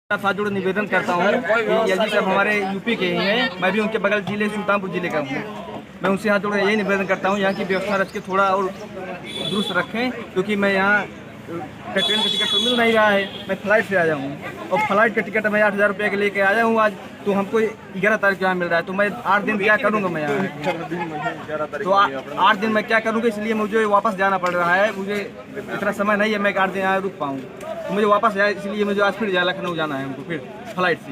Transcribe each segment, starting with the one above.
साथ जुड़े निवेदन करता हूँ कि यदि सब हमारे यूपी के ही हैं, मैं भी उनके बगल जिले सुल्तानपुर जिले का हूँ। मैं उनसे हाथ जोड़े यही निवेदन करता हूँ यहाँ की व्यवस्था रख के थोड़ा और दुरुस्त रखें, क्योंकि मैं यहाँ ट्रेन का टिकट तो मिल नहीं रहा है। मैं फ्लाइट से आया हूँ और फ्लाइट का टिकट मैं 8,000 रुपये के लेके आया हूँ आज, तो हमको 11 तारीख को यहाँ मिल रहा है। तो मैं 8 दिन क्या करूँगा मैं यहाँ, तो 8 दिन मैं क्या करूँगा, इसलिए मुझे वापस जाना पड़ रहा है। मुझे इतना समय नहीं है मैं 8 दिन यहाँ रुक पाऊँ, तो मुझे वापस जाए, इसलिए मुझे आज फिर लखनऊ जाना है हमको फिर फ्लाइट से,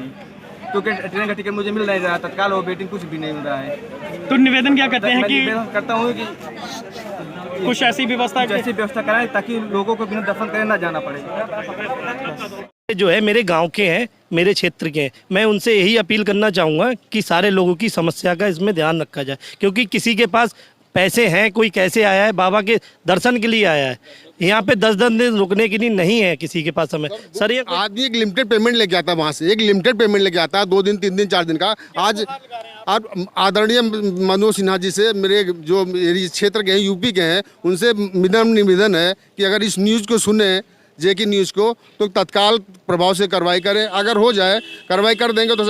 क्योंकि ट्रेन का टिकट मुझे मिल नहीं रहा, तत्काल और वेटिंग कुछ भी नहीं मिल रहा है। तो निवेदन क्या करते हैं कि निवेदन करता हूँ कि कुछ ऐसी व्यवस्था कराएं ताकि लोगों को बिना दफन करे ना जाना पड़े। जो है मेरे गांव के हैं, मेरे क्षेत्र के हैं, मैं उनसे यही अपील करना चाहूँगा कि सारे लोगों की समस्या का इसमें ध्यान रखा जाए, क्योंकि किसी के पास पैसे हैं, कोई कैसे आया है, बाबा के दर्शन के लिए आया है, यहाँ पे 10-10 दिन रुकने के लिए नहीं है किसी के पास समय। सर ये आदमी एक लिमिटेड पेमेंट लेके आता है, वहाँ से एक लिमिटेड पेमेंट लेके आता है 2 दिन 3 दिन 4 दिन का। आज आदरणीय मनोज सिन्हा जी से मेरे जो मेरी क्षेत्र के हैं, यूपी के हैं, उनसे निवेदन है कि अगर इस न्यूज़ को सुने, जेके न्यूज़ को, तो तत्काल प्रभाव से कार्रवाई करें। अगर हो जाए कार्रवाई कर देंगे तो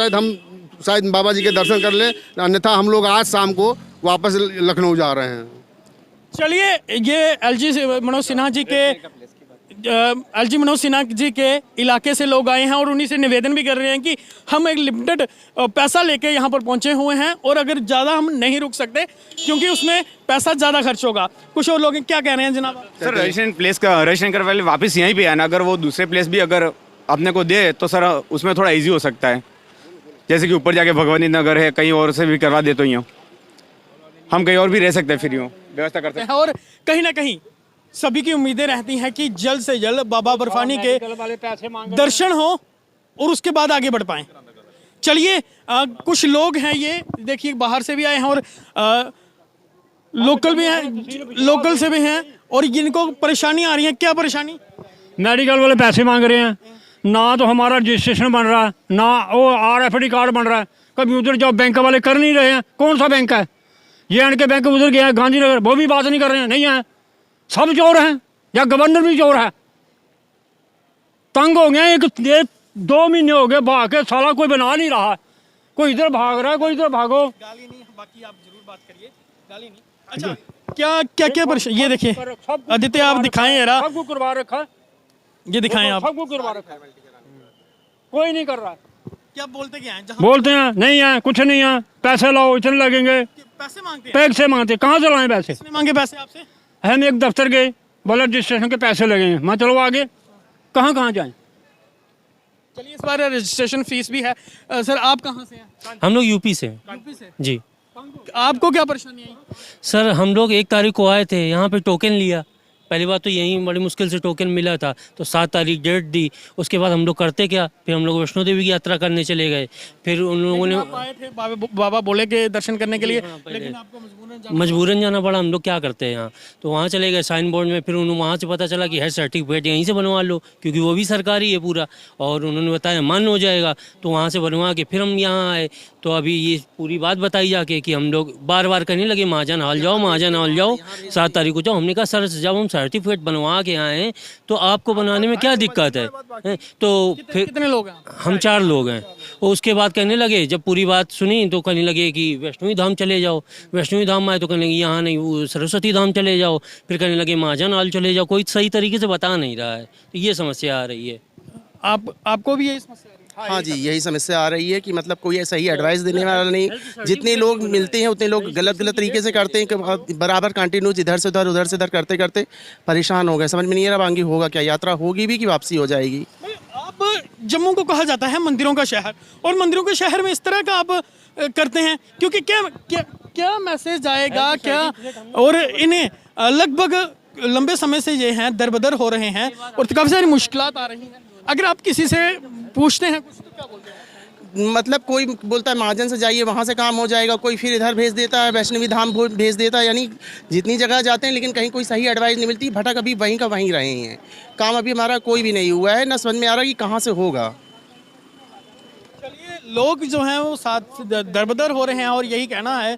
शायद बाबा जी के दर्शन कर लें, अन्यथा हम लोग आज शाम को वापस लखनऊ जा रहे हैं। चलिए, ये एलजी मनोज सिन्हा जी के इलाके से लोग आए हैं और उन्हीं से निवेदन भी कर रहे हैं कि हम एक लिमिटेड पैसा लेके यहाँ पर पहुँचे हुए हैं और अगर ज़्यादा हम नहीं रुक सकते क्योंकि उसमें पैसा ज़्यादा खर्च होगा। कुछ और लोग क्या कह रहे हैं जनाब? सर रजिस्ट्रेशन करवा ले, वापस यहीं पे आना। अगर वो दूसरे प्लेस भी अगर अपने को दे तो सर उसमें थोड़ा ईजी हो सकता है, जैसे कि ऊपर जाके भगवानी नगर है, कहीं और से भी करवा दे तो यूँ हम कहीं और भी रह सकते हैं, फिर यूँ व्यवस्था करते हैं। और कहीं ना कहीं सभी की उम्मीदें रहती हैं कि जल्द से जल्द बाबा बर्फानी के दर्शन हो और उसके बाद आगे बढ़ पाएं। चलिए, कुछ लोग हैं, ये देखिए बाहर से भी आए हैं और लोकल भी हैं, लोकल से भी हैं, और जिनको परेशानी आ रही है। क्या परेशानी? मेडिकल वाले पैसे मांग रहे हैं, ना तो हमारा रजिस्ट्रेशन बन रहा है, ना वो RFID कार्ड बन रहा है। कभी उधर जाओ, बैंक वाले कर नहीं रहे हैं। कौन सा बैंक है? JNK बैंक उधर गया है, गांधीनगर, वो भी बात नहीं कर रहे हैं, नहीं है। सब चोर हैं या गवर्नर भी चोर है। तंग हो गए, 1-2 महीने हो गए भाग के, साला कोई बना नहीं रहा। कोई इधर भाग रहा है, कोई इधर भागो। गाली नहीं, बाकी आप जरूर बात करिए, गाली नहीं। अच्छा, क्या परेशानी? ये देखिए आदित्य, आप दिखाएं जरा। सबको करवा रखा, ये दिखाएं आप। सबको करवा रखा, कोई नहीं कर रहा। क्या बोलते क्या हैं? बोलते हैं नहीं है, कुछ नहीं है, पैसे लाओ, इतने लगेंगे। पैसे मांगते हैं? पैसे मांगते, कहाँ से लाएं पैसे? किसने मांगे पैसे आपसे? हम एक दफ्तर गए, बोला रजिस्ट्रेशन के पैसे लगेंगे। मैं चलो आगे, कहाँ जाएं? चलिए, इस बार रजिस्ट्रेशन फीस भी है। सर, आप कहाँ से हैं? हम लोग यूपी से। यूपी से? जी। आपको क्या परेशानी आई? सर, हम लोग 1 तारीख को आए थे, यहाँ पे टोकन लिया। पहली बात तो यहीं बड़ी मुश्किल से टोकन मिला था, तो 7 तारीख डेट दी। उसके बाद हम लोग करते क्या, फिर हम लोग वैष्णो देवी की यात्रा करने चले गए। फिर उन लोगों ने आए थे बाबा बोले के दर्शन करने के लिए, लेकिन आपको मजबूरन जाना पड़ा। हम लोग क्या करते हैं यहाँ, तो वहाँ चले गए साइन बोर्ड में। फिर उन्होंने वहाँ से पता चला कि हेल्थ सर्टिफिकेट यहीं से बनवा लो, क्योंकि वो भी सरकारी है पूरा, और उन्होंने बताया मान्य हो जाएगा। तो वहाँ से बनवा के फिर हम यहाँ आए, तो अभी ये पूरी बात बताई जाके कि हम लोग बार बार कहने लगे महाजन हाल जाओ, महाजन हाल जाओ, 7 तारीख को जाओ। हमने कहा सर, जब हम सर्टिफिकेट बनवा के आए हैं तो आपको बनाने में क्या दिक्कत है? तो फिर कितने लोग हैं? हम 4 लोग हैं। और उसके बाद कहने लगे, जब पूरी बात सुनी तो कहने लगे कि वैष्णवी धाम चले जाओ। वैष्णवी धाम आए तो कहने लगे यहाँ नहीं, वो सरस्वती धाम चले जाओ। फिर कहने लगे महाजन हाल चले जाओ। कोई सही तरीके से बता नहीं रहा है, तो ये समस्या आ रही है। आपको भी यही समस्या? हाँ जी, यही समस्या आ रही है कि मतलब कोई सही एडवाइस देने वाला नहीं। जितने लोग मिलते हैं उतने लोग गलत तरीके से करते हैं कि बराबर कंटिन्यूस इधर से उधर, उधर से इधर करते करते परेशान हो गए। समझ में नहीं आ रहा आगे होगा क्या, यात्रा होगी भी कि वापसी हो जाएगी। आप जम्मू को कहा जाता है मंदिरों का शहर, और मंदिरों के शहर में इस तरह का आप करते हैं, क्योंकि क्या मैसेज आएगा क्या? और इन्हें लगभग लंबे समय से ये हैं दरबदर हो रहे हैं और काफ़ी सारी मुश्किलात आ रही हैं। अगर आप किसी से पूछते हैं कुछ, तो क्या बोलते हैं? मतलब कोई बोलता है महाजन से जाइए, वहाँ से काम हो जाएगा, कोई फिर इधर भेज देता है, वैष्णवी धाम भेज देता है। यानी जितनी जगह जाते हैं लेकिन कहीं कोई सही एडवाइस नहीं मिलती। भटक अभी वहीं का वहीं रहे हैं। काम अभी हमारा कोई भी नहीं हुआ है, ना समझ में आ रहा कि कहाँ से होगा। चलिए, लोग जो हैं वो साथ दरबदर हो रहे हैं और यही कहना है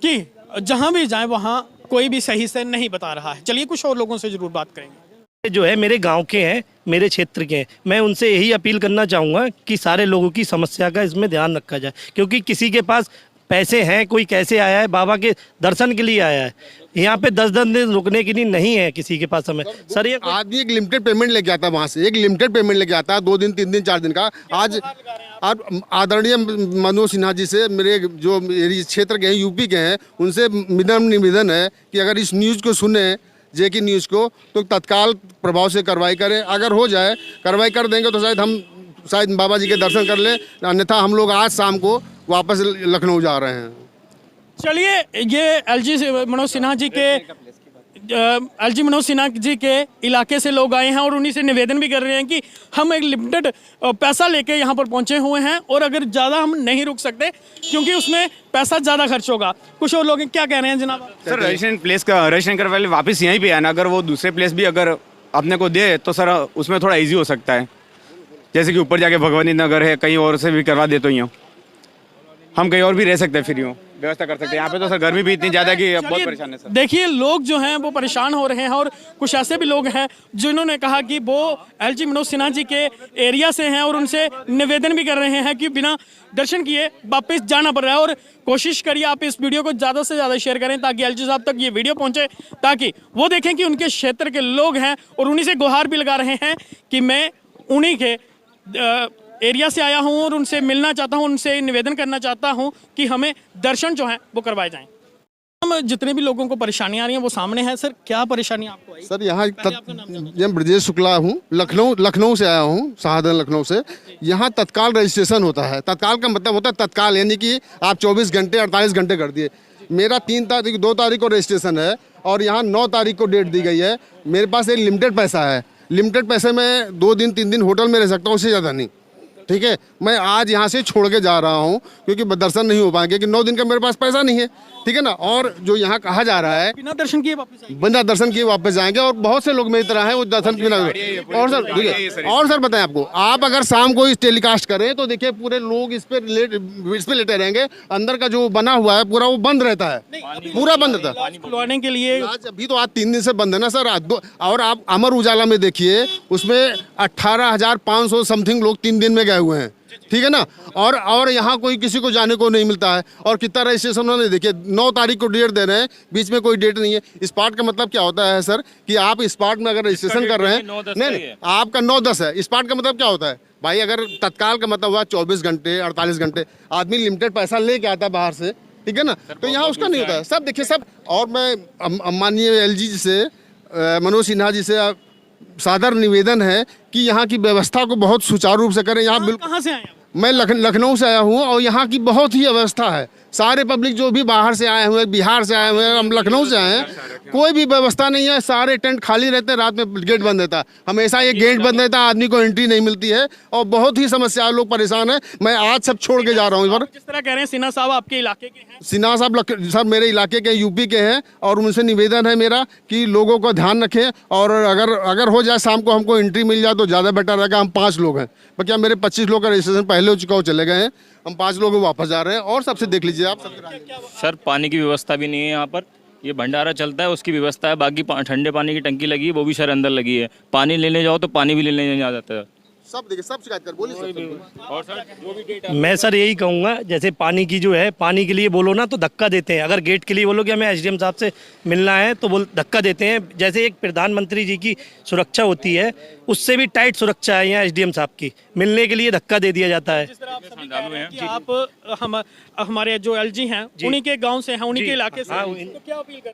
कि जहाँ भी जाएं वहाँ कोई भी सही से नहीं बता रहा है। चलिए, कुछ और लोगों से जरूर बात करेंगे। जो है मेरे गांव के हैं, मेरे क्षेत्र के हैं, मैं उनसे यही अपील करना चाहूँगा कि सारे लोगों की समस्या का इसमें ध्यान रखा जाए, क्योंकि किसी के पास पैसे हैं, कोई कैसे आया है, बाबा के दर्शन के लिए आया है, यहाँ पे 10-10 दिन रुकने के लिए नहीं है किसी के पास समय। सर ये आदमी एक लिमिटेड पेमेंट लेके आता है वहाँ से, एक लिमिटेड पेमेंट लेके आता है 2 दिन 3 दिन 4 दिन का। आज आदरणीय मनोज सिन्हा जी से, मेरे जो मेरी क्षेत्र के हैं, यूपी के हैं, उनसे निवेदन है कि अगर इस न्यूज़ को सुने, जेके न्यूज़ को, तो तत्काल प्रभाव से कार्रवाई करें। अगर हो जाए, कार्रवाई कर देंगे तो शायद बाबा जी के दर्शन कर लें, अन्यथा हम लोग आज शाम को वापस लखनऊ जा रहे हैं। चलिए, ये एलजी मनोज सिन्हा जी के एलजी मनोज सिन्हा जी के इलाके से लोग आए हैं और उन्हीं से निवेदन भी कर रहे हैं कि हम एक लिमिटेड पैसा लेके यहाँ पर पहुँचे हुए हैं और अगर ज़्यादा हम नहीं रुक सकते क्योंकि उसमें पैसा ज़्यादा खर्च होगा। कुछ और लोग क्या कह रहे हैं जनाब? सर रजिस्ट्रेशन करवा ले, वापस यहीं पे आना। अगर वो दूसरे प्लेस भी अगर अपने को दे तो सर उसमें थोड़ा ईजी हो सकता है, जैसे कि ऊपर जाके भगवानी नगर है, कहीं और से भी करवा दे तो यूँ हम कहीं और भी रह सकते हैं, फिर यूँ व्यवस्था कर सकते हैं। यहाँ पे तो सर गर्मी भी इतनी ज़्यादा है कि अब बहुत परेशान है सर। देखिए, लोग जो हैं वो परेशान हो रहे हैं और कुछ ऐसे भी लोग हैं जिन्होंने कहा कि वो एलजी मनोज सिन्हा जी के एरिया से हैं और उनसे निवेदन भी कर रहे हैं कि बिना दर्शन किए वापस जाना पड़ रहा है। और कोशिश करिए आप इस वीडियो को ज़्यादा से ज़्यादा शेयर करें ताकि एलजी साहब तक ये वीडियो पहुँचे, ताकि वो देखें कि उनके क्षेत्र के लोग हैं और उन्हीं से गुहार भी लगा रहे हैं कि मैं उन्हीं के एरिया से आया हूं और उनसे मिलना चाहता हूं, उनसे निवेदन करना चाहता हूं कि हमें दर्शन जो हैं वो करवाए जाएं। हम जितने भी लोगों को परेशानियां आ रही हैं वो सामने हैं। सर, क्या परेशानी आपको आई? सर यहाँ ब्रजेश शुक्ला हूँ, लखनऊ से आया हूँ, शाहजहां लखनऊ से। यहाँ तत्काल रजिस्ट्रेशन होता है। तत्काल का मतलब होता है तत्काल, यानी कि आप 24 घंटे 48 घंटे कर दिए। मेरा 2 तारीख को रजिस्ट्रेशन है और यहाँ 9 तारीख को डेट दी गई है। मेरे पास एक लिमिटेड पैसा है, लिमिटेड पैसे में 2 दिन 3 दिन होटल में रह सकता हूँ, उससे ज़्यादा नहीं। ठीक है, मैं आज यहाँ से छोड़ के जा रहा हूँ क्योंकि दर्शन नहीं हो पाएंगे कि 9 दिन का मेरे पास पैसा नहीं है। ठीक है ना। और जो यहाँ कहा जा रहा है बिना दर्शन किए वापस आएंगे, बिना दर्शन किए वापस जाएंगे और बहुत से लोग मेरी तरह हैं वो दर्शन बिना। और सर बताएं आपको, आप अगर शाम को इस टेलीकास्ट करें तो देखिए पूरे लोग इस पे लेटे रहेंगे। अंदर का जो बना हुआ है पूरा वो बंद रहता है, पूरा बंद रहता है खुलवाने के लिए। अभी तो आज 3 दिन से बंद है ना सर। और आप अमर उजाला में देखिए, उसमें 18,500 समथिंग लोग 3 दिन में गए हुए हैं। ठीक है ना। और यहाँ कोई किसी को जाने को नहीं मिलता है। और कितना रजिस्ट्रेशन उन्होंने देखिए 9 तारीख को डेट दे रहे हैं, बीच में कोई डेट नहीं है। स्पॉट का मतलब क्या होता है सर कि आप स्पॉट में अगर रजिस्ट्रेशन कर रहे हैं, नहीं आपका 9-10 है। स्पॉट का मतलब क्या होता है भाई? अगर तत्काल का मतलब हुआ 24 घंटे 48 घंटे, आदमी लिमिटेड पैसा लेके आता है बाहर से। ठीक है ना। तो यहाँ उसका नहीं होता है। सब देखिए सब। और मैं माननीय एलजी जी से, मनोज सिन्हा जी से सादर निवेदन है कि यहाँ की व्यवस्था को बहुत सुचारू रूप से करें। यहाँ बिल्कुल। कहाँ से आए हैं? मैं लखनऊ से आया हूँ और यहाँ की बहुत ही व्यवस्था है। सारे पब्लिक जो भी बाहर से आए हुए, बिहार से आए हुए हैं, हम लखनऊ से आए हैं, कोई भी व्यवस्था नहीं है। सारे टेंट खाली रहते हैं, रात में गेट बंद रहता है, हमेशा ये गेट बंद रहता है, आदमी को एंट्री नहीं मिलती है और बहुत ही समस्या, लोग परेशान हैं। मैं आज सब छोड़ के जा रहा हूँ इस बार। जिस तरह कह रहे हैं सिन्हा साहब आपके इलाके के हैं। सिन्हा साहब सर मेरे इलाके के, यूपी के हैं और उनसे निवेदन है मेरा कि लोगों को ध्यान रखें। और अगर हो जाए शाम को हमको एंट्री मिल जाए तो ज़्यादा बेटर रहेगा। हम 5 लोग हैं, क्या मेरे 25 लोग का रजिस्ट्रेशन पहले हो चुका, वो चले गए हैं। हम 5 लोग वापस जा रहे हैं। और सबसे देख लीजिए आप। सर पानी की व्यवस्था भी नहीं है यहाँ पर। ये भंडारा चलता है, उसकी व्यवस्था है। बाकी ठंडे पानी की टंकी लगी है, वो भी सर अंदर लगी है। पानी लेने जाओ तो पानी भी लेने नहीं आ जाता है। सब देखिए, सब शिकायत कर बोलिए। और सर मैं सर यही कहूँगा, जैसे पानी की जो है, पानी के लिए बोलो ना तो धक्का देते हैं। अगर गेट के लिए बोलो कि हमें एसडीएम साहब से मिलना है तो बोल धक्का देते हैं। जैसे एक प्रधानमंत्री जी की सुरक्षा होती है, उससे भी टाइट सुरक्षा है यहाँ एसडीएम साहब की। मिलने के लिए धक्का दे दिया जाता है। जिस तरह आप सभी कह रहे हैं कि आप हमारे जो एलजी हैं उन्हीं के गाँव से हैं, उन्हीं के इलाके से, तो क्या अपील करें?